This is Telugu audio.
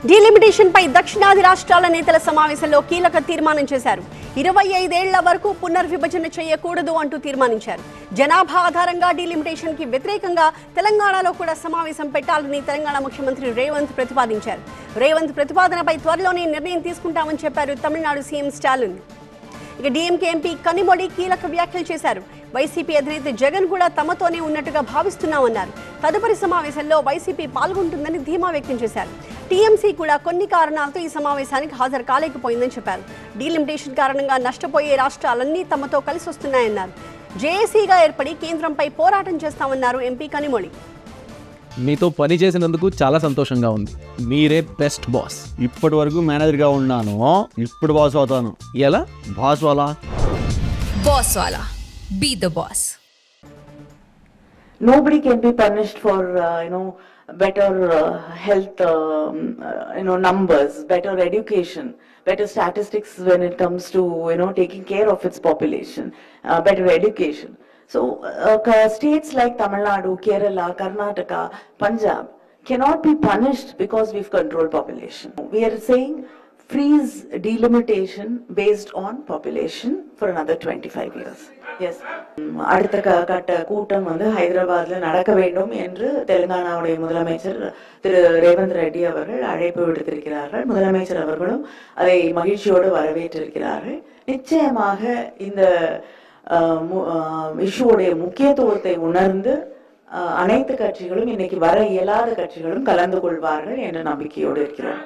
డీలిమిటేషన్ పై దక్షిణాది రాష్ట్రాల నేతల సమావేశంలో కీలక తీర్మానం చేశారు. 25 ఏళ్ల వరకు పునర్విభజన చేయకూడదు అంటూ తీర్మానించారు. జనాభా ఆధారంగా డీలిమిటేషన్ కి వ్యతిరేకంగా తెలంగాణలో కూడా సమావేశం పెట్టాలని తెలంగాణ ముఖ్యమంత్రి రేవంత్ ప్రతిపాదించారు. రేవంత్ ప్రతిపాదనపై త్వరలోనే నిర్ణయం తీసుకుంటామని చెప్పారు తమిళనాడు సీఎం స్టాలిన్. ఇక డీఎంకే ఎంపీ కనిమొళి కీలక వ్యాఖ్యలు చేశారు. వైసీపీ అధినేత జగన్ కూడా తమతోనే ఉన్నట్టుగా భావిస్తున్నామన్నారు. తదుపరి సమావేశంలో వైసీపీ పాల్గొంటుందని ధీమా వ్యక్తం చేశారు. టీఎంసీ కూడా కొన్ని కారణాలతో ఈ సమావేశానికి హాజరు కాలేకపోయిందని చెప్పారు. డీలిమిటేషన్ కారణంగా నష్టపోయే రాష్ట్రాలన్నీ తమతో కలిసి వస్తున్నాయన్నారు. జేఏసీగా ఏర్పడి కేంద్రంపై పోరాటం చేస్తామన్నారు ఎంపీ కనిమొళి. మీతో పని చేసినందుకు చాలా సంతోషంగా ఉంది. మీరే బెస్ట్ బాస్. ఇప్పటి వరకు మేనేజర్గా ఉన్నాను, ఇప్పుడు బాస్ అవుతాను. ఎలా? బాస్ వాలా be the boss. Nobody can be punished for better health numbers, better education, better statistics when it comes to taking care of its population, better education. So states like Tamil Nadu, Kerala, Karnataka, Punjab cannot be punished because we've controlled population. We are saying freeze delimitation based on population for another 25 years. Yes. அடுத்த கட்ட கூட்டம் ஹைதராபாத்ல நடக்க வேண்டும் என்று தெலுங்கானாவுடைய முதலமைச்சர் திரு ரேவந்த் ரெட்டி அவர்கள் அழைப்பு விடுத்திருக்கிறார்கள். முதலமைச்சர் அவர்களும் அதை மகிழ்ச்சியோடு வரவேற்றிருக்கிறார்கள். நிச்சயமாக இந்த இஷ்யூடைய முக்கியத்துவத்தை உணர்ந்து அனைத்து கட்சிகளும் இன்னைக்கு வர இயலாத கட்சிகளும் கலந்து கொள்வார்கள் என்ற நம்பிக்கையோடு இருக்கிறோம்.